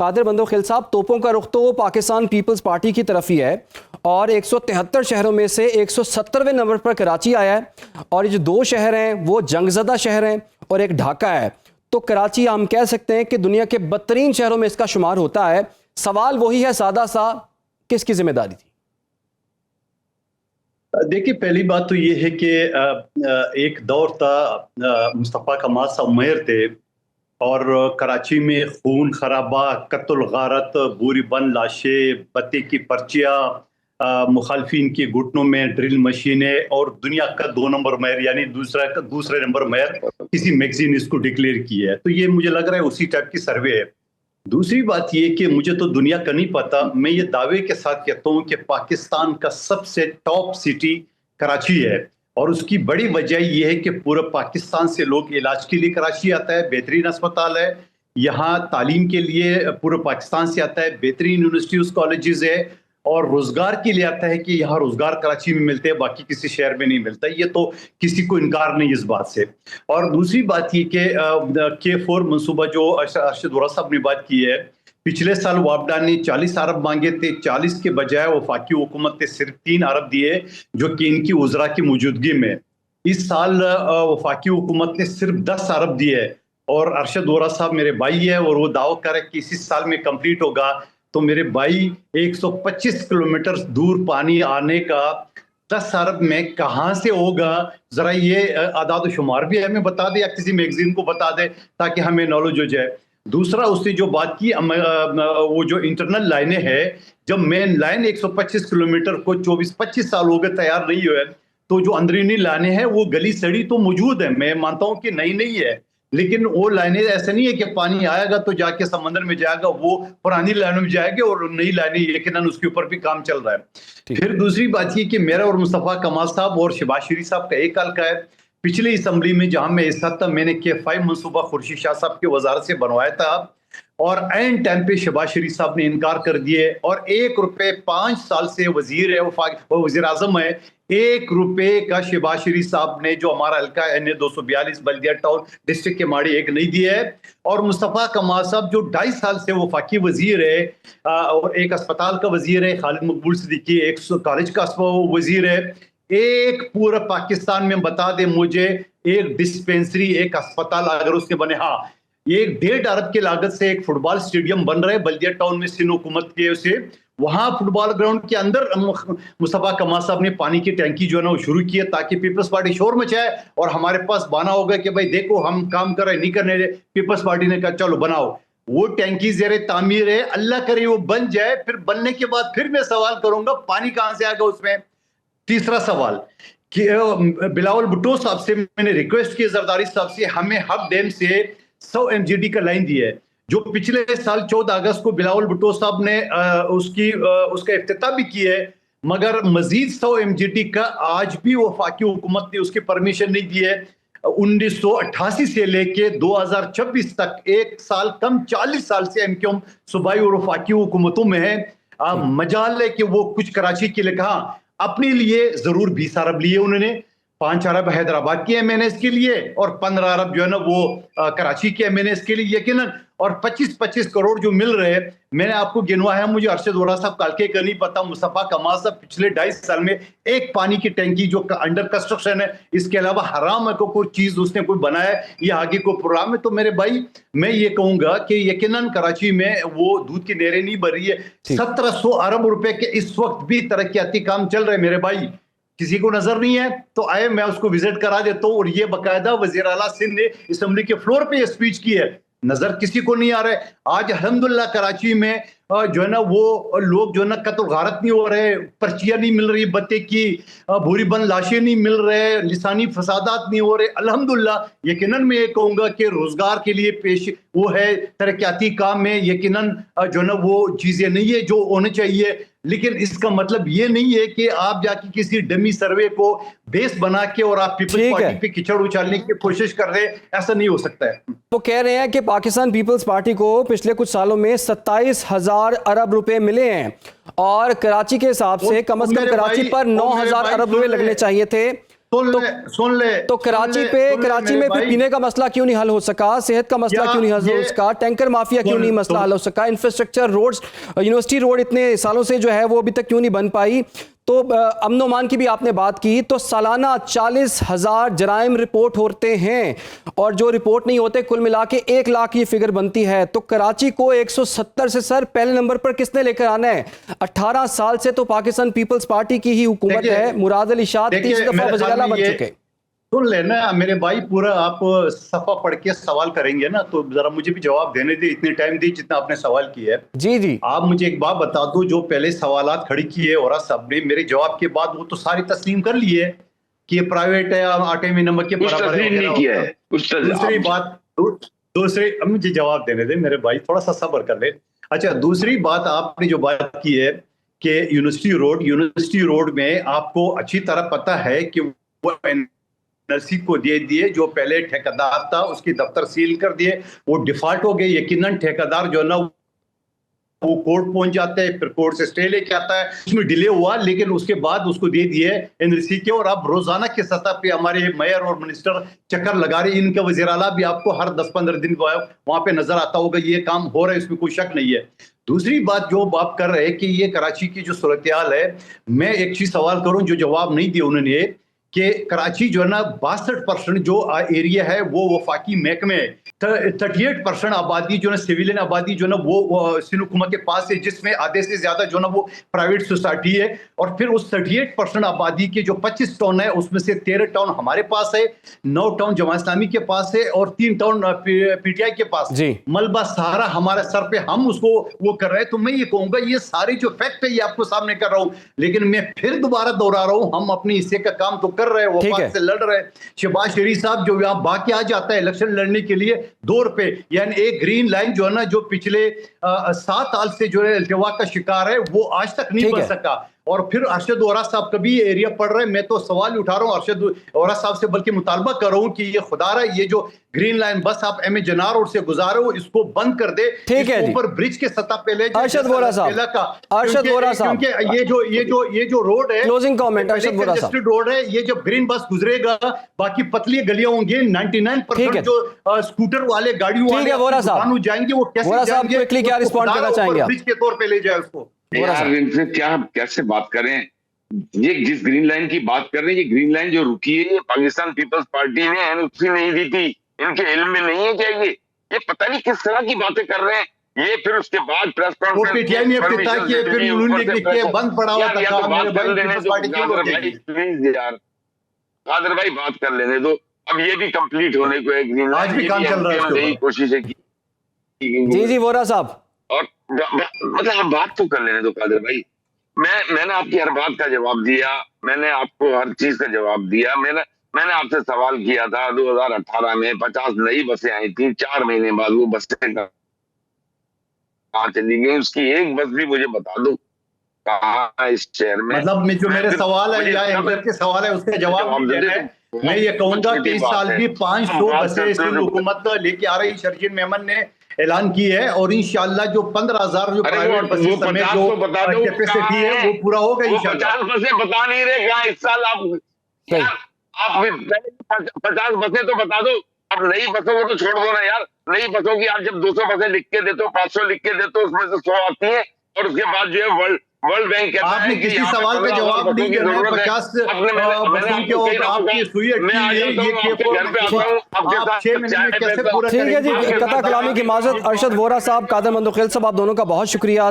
कादिर बंदो खिल साहब, तोपों का रुख तो पाकिस्तान पीपल्स पार्टी की तरफ ही है और 173 शहरों में से 170वें नंबर पर कराची आया है और ये जो दो शहर हैं वो जंगज़दा शहर हैं और एक ढाका है। तो कराची हम कह सकते हैं कि दुनिया के बदतरीन शहरों में इसका शुमार होता है। सवाल वही है सादा सा, किसकी जिम्मेदारी थी? देखिए, पहली बात तो ये है कि एक दौर था, मुस्तफ़ा कमाल साहब मेयर थे और कराची में खून खराबा, कत्ल गारत, बोरी बंद लाशें, बत्ती की पर्चियाँ, मुखालफिन के घुटनों में ड्रिल मशीनें और दुनिया का 2 नंबर मेयर यानी दूसरे नंबर मेयर किसी मैगजीन इसको डिक्लेयर किया है। तो ये मुझे लग रहा है उसी टाइप की सर्वे है। दूसरी बात ये कि मुझे तो दुनिया का नहीं पता, मैं ये दावे के साथ कहता हूँ कि पाकिस्तान का सबसे टॉप सिटी कराची है और उसकी बड़ी वजह ये है कि पूरे पाकिस्तान से लोग इलाज के लिए कराची आता है, बेहतरीन अस्पताल है, यहाँ तालीम के लिए पूरे पाकिस्तान से आता है, बेहतरीन यूनिवर्सिटीज कॉलेजेस है और रोजगार के लिए आता है कि यहाँ रोजगार कराची में मिलते हैं, बाकी किसी शहर में नहीं मिलता। ये तो किसी को इनकार नहीं इस बात से। और दूसरी बात ये कि K4 मंसूबा जो अरशद वोरा साहब ने बात की है, पिछले साल वापडा ने 40 अरब मांगे थे, 40 के बजाय वफाकी हुकूमत ने सिर्फ 3 अरब दिए जो कि इनकी उजरा की मौजूदगी में। इस साल वफाकी हुकूमत ने सिर्फ 10 अरब दिए और अरशद वोरा साहब मेरे भाई है और वो दावा करे कि इसी साल में कंप्लीट होगा। तो मेरे भाई 125 किलोमीटर दूर पानी आने का 10 अरब में कहां से होगा, जरा ये आदाद शुमार भी हमें बता दे या किसी मैगजीन को बता दे ताकि हमें नॉलेज हो जाए। दूसरा, उसने जो बात की वो जो इंटरनल लाइनें हैं, जब मेन लाइन 125 किलोमीटर को 24-25 साल हो गए तैयार नहीं हुए, तो जो अंदरूनी लाइनें हैं वो गली सड़ी तो मौजूद है, मैं मानता हूं कि नई नहीं है, लेकिन वो लाइनें ऐसे नहीं है कि पानी आएगा तो जाके समंदर में जाएगा, वो पुरानी लाइनों में जाएगी और नई लाइनें यकीनन उसके ऊपर भी काम चल रहा है। फिर दूसरी बात ये कि मेरा और मुस्तफ़ा कमाल साहब और शहबाज शरीफ साहब का एक हाल का है। पिछली असम्बली में जहां मैं हिस्सा था, मैंने K5 मंसूबा खुर्शीद शाह साहब की वजारत से बनवाया था और एंड टाइम पे शहबाज शरीफ साहब ने इनकार कर दिए और 1 रुपए 5 साल से वजीर है, वो वजीर आजम है, 1 रुपए का शहबाज शरीफ साहब ने जो हमारा हल्का NA 242 बल्दिया टाउन डिस्ट्रिक्ट के माड़ी एक नहीं दिया है। और मुस्तफ़ा कमाल साहब जो 2.5 साल से वफाकी वजीर है और एक अस्पताल का वजीर है, खालिद मकबूल सिद्दीकी एक कॉलेज का वजीर है, एक पूरा पाकिस्तान में बता दे मुझे एक डिस्पेंसरी, एक अस्पताल अगर उसके बने, हाँ, ये 1.5 अरब की लागत से एक फुटबॉल स्टेडियम बन रहा है बल्दिया टाउन में सिंध हुकूमत के उसे, वहां फुटबॉल ग्राउंड के अंदर मुस्तफ़ा कमाल साहब ने पानी की टैंकी जो है ना वो शुरू की है ताकि पीपल्स पार्टी शोर मचाए और हमारे पास बहाना होगा कि भाई देखो हम काम कर रहे नहीं करने रहे। पीपल्स पार्टी ने कहा चलो बनाओ, वो टैंकी ज़ेरे तामीर है, अल्लाह करे वो बन जाए, फिर बनने के बाद फिर मैं सवाल करूंगा पानी कहां से आएगा उसमें। तीसरा सवाल कि बिलावल भुट्टो साहब से मैंने रिक्वेस्ट की, जरदारी साहब से, हमें हब डैम से 100 MGD का लाइन दिया है जो पिछले साल 14 अगस्त को बिलावल भुट्टो साहब ने उसका इफ्तिताह भी किया है, मगर मजीद 100 MGD का आज भी वफाकी हुकूमत ने उसकी परमिशन नहीं दी है। 1988 से लेके 2026 तक 1 साल कम 40 साल से MQM सूबाई और वफाकी हुकूमतों में है। मजाल है कि वो कुछ कराची के लिए कहा, अपने लिए जरूर 20 अरब लिए उन्होंने, 5 अरब हैदराबाद के MNS के लिए और 15 अरब जो है ना वो कराची के MNS के लिए यकीनन, और 25-25 करोड़ जो मिल रहे हैं मैंने आपको गिनवा है, मुझे अरशद वोरा साहब कालके का नहीं पता। मुस्तफ़ा कमाल साहब पिछले 2.5 साल में एक पानी की टैंकी जो अंडर कंस्ट्रक्शन है, इसके अलावा हराम है कोई चीज उसने कोई बनाया या आगे कोई प्रोग्राम है। तो मेरे भाई मैं ये कहूंगा कि यकीनन कराची में वो दूध की नहरें नहीं भर रही है। 1700 अरब रुपए के इस वक्त भी तरक्याती काम चल रहे मेरे भाई, किसी को नजर नहीं है तो आए मैं उसको विजिट करा देता हूँ। और ये बकायदा वजीर आला सिंध ने असेंबली के फ्लोर पे ये स्पीच की है, नजर किसी को नहीं आ रहा है। आज अल्हम्दुलिल्लाह कराची में जो है ना वो लोग जो है ना कत्ल गारत नहीं हो रहे, पर्चियां नहीं मिल रही बत्ते की, भूरी बंद लाशें नहीं मिल रहे, लिसानी फसादात नहीं हो रहे अल्हम्दुलिल्लाह। यकीनन मैं ये कहूंगा कि रोजगार के लिए पेश वो है, तरक्याती काम में यकीनन जो है ना वो चीजें नहीं है जो होने चाहिए, लेकिन इसका मतलब ये नहीं है कि आप जाके किसी डमी सर्वे को बेस बना के और आप पीपल्स पार्टी पे कीचड़ उछालने की कोशिश कर रहे हैं, ऐसा नहीं हो सकता है। वो कह रहे हैं कि पाकिस्तान पीपल्स पार्टी को पिछले कुछ सालों में 27,000 अरब रुपए मिले हैं और कराची के हिसाब से कम से कम कराची पर 9,000 अरब रुपए लगने चाहिए थे। सुन ले तो कराची में फिर पीने का मसला क्यों नहीं हल हो सका, सेहत का मसला क्यों नहीं हल हो सका, टैंकर माफिया क्यों नहीं मसला हल हो सका, इंफ्रास्ट्रक्चर रोड्स, यूनिवर्सिटी रोड इतने सालों से जो है वो अभी तक क्यों नहीं बन पाई। तो अमन अमान की भी आपने बात की, तो सालाना 40,000 जराइम रिपोर्ट होते हैं और जो रिपोर्ट नहीं होते कुल मिला के 1 लाख ये फिगर बनती है। तो कराची को 170 से सर पहले नंबर पर किसने लेकर आना है? 18 साल से तो पाकिस्तान पीपल्स पार्टी की ही हुकूमत है। मुराद अली शाह 30 दफा वज़ीर-ए-आला बन चुके। सुन लेना मेरे भाई, पूरा आप सफा पढ़ के सवाल करेंगे ना तो जरा मुझे भी जवाब देने दे, इतने टाइम दी जितना आपने सवाल किया है। जी जी, आप मुझे एक बात बता दो, जो पहले सवालात खड़ी किए और सब ने मेरे जवाब के बाद वो तो सारी तस्लीम कर ली है कि ये प्राइवेट है, आटे में नमक के बराबर है। दूसरी अब मुझे जवाब देने दे मेरे भाई, थोड़ा सा सब्र कर ले। अच्छा, दूसरी बात आपने जो बात की है कि यूनिवर्सिटी रोड में आपको अच्छी तरह पता है कि वो एनआरसी को दे दिए, जो पहले ठेकेदार था उसकी दफ्तर सील कर दिए, वो डिफॉल्ट हो गए। यकीनन ठेकेदार जो है ना वो कोर्ट पहुंच जाता है, फिर कोर्ट से स्टे लेके आता है, उसमें डिले हुआ लेकिन उसके बाद उसको दे दिए एनआरसी के। और अब रोजाना के सतह पे हमारे मेयर और मिनिस्टर चक्कर लगा रहे, इनका वज़ीर आला भी आपको हर 10-15 दिन वहां पे नजर आता होगा, ये काम हो रहा है, इसमें कोई शक नहीं है। दूसरी बात जो बात कर रहे हैं कि ये कराची की जो सूरत-ए-हाल है, मैं एक चीज सवाल करूं जो जवाब नहीं दिया उन्होंने, कि कराची जो है ना 62% जो एरिया है वो वफाकी महकमे, 38% आबादी जो है सिविलियन आबादी जो है ना वो सिंध हुकूमत के पास है, जिसमें आधे से ज्यादा जो है ना वो प्राइवेट सोसाइटी है। और फिर उस 38% आबादी के जो 25 टाउन है उसमें से 13 टाउन हमारे पास है, 9 टाउन जमात इस्लामी के पास है और 3 टाउन पीटीआई के पास। मलबा सहारा हमारे सर पे, हम उसको वो कर रहे हैं। तो मैं ये कहूंगा ये सारे जो फैक्ट है ये आपको सामने कर रहा हूं, लेकिन मैं फिर दोबारा दोहरा रहा हूं, हम अपने हिस्से का काम तो कर रहे हैं, वफाक से लड़ रहे हैं। शहबाज शरीफ साहब जो यहाँ बाकी आ जाता है इलेक्शन लड़ने के लिए दौर पे, यानी एक ग्रीन लाइन जो है ना जो पिछले 7 साल से जो है इल्तिवा का शिकार है, वो आज तक नहीं बन सका। और फिर अरशद वोरा साहब कभी ये एरिया पढ़ रहे हैं, मैं तो सवाल उठा रहा हूँ अरशद वोरा साहब से, बल्कि मुतालबा कर रहा हूँ कि ये खुदारा ये जो ग्रीन लाइन बस आप एम ए जनार रोड से गुजारे हो इसको बंद कर दे, ऊपर ब्रिज के सतह पे ले जाए। अरशद वोरा साहब, ये जो रोड है, क्लोजिंग कमेंट अरशद वोरा साहब, रोड है, ये जब ग्रीन बस गुजरेगा बाकी पतली गलियां होंगी, 99% जो स्कूटर वाले गाड़ियों वाले जाएंगे वो कैसे जाएंगे, क्या रिस्पॉन्ड करना चाहेंगे ब्रिज के तौर पे ले जाए उसको। यार इनसे क्या कैसे बात करें, ये जिस ग्रीन लाइन की बात कर रहे हैं, ये ग्रीन लाइन जो रुकी है ये पाकिस्तान पीपल्स पार्टी ने एनओसी नहीं दी थी, इनके इल्म में नहीं है क्या? ये पता नहीं किस तरह की बातें कर रहे हैं। ये फिर उसके बाद प्रेस कॉन्फ्रेंस पीटीआई ने इफ्तिताह किए, फिर उन्होंने लिखे बंद पड़ा हुआ था। प्लीज यार कादर भाई बात कर लेने दो, अब ये भी कंप्लीट होने को है ग्रीन लाइन, आज भी काम चल रहा है, कोशिश है की। जी वोरा साहब, और मतलब हम बात तो कर लेने दो कादर भाई। मैंने आपकी हर बात का जवाब दिया, मैंने आपको हर चीज का जवाब दिया। मैंने आपसे सवाल किया था 2018 में 50 नई बसें आई थी, 4 महीने बाद वो बसें कहाँ चली गई, उसकी एक बस भी मुझे बता दो कहाँ इस शहर में। मतलब जो मेरे सवाल है या एंकर के सवाल है उसका जवाब देना है। मैं ये कहूंगा कि इस साल भी 500 बसें सिंध हुकूमत लेके आ रही, शर्जील मेमन ने ऐलान की है, और इंशाल्लाह जो 15,000 जो प्राइवेट बसें समेत जो कैपेसिटी है वो पूरा होगा इंशाल्लाह। 50 बसें बता नहीं रहे कहाँ इस साल, आप 50 बसें तो बता दो। अब नई बसों को तो छोड़ दो ना यार, नई बसों की आप जब 200 बसें लिख के देते हो, 500 लिख के देते हो, उसमें से 100 आती है और उसके बाद जो है वर्ल्ड बैंक कहता है कि किसी सवाल का जवाब नहीं दे रहे, 50 बसों के और आपकी सुई अटकी है, ये आप 6 महीने में कैसे पूरा करेंगे? ठीक है जी, कता कलामी की माजरत। अरशद वोरा साहब, कादर मंदोखेल साहब, आप दोनों का बहुत शुक्रिया।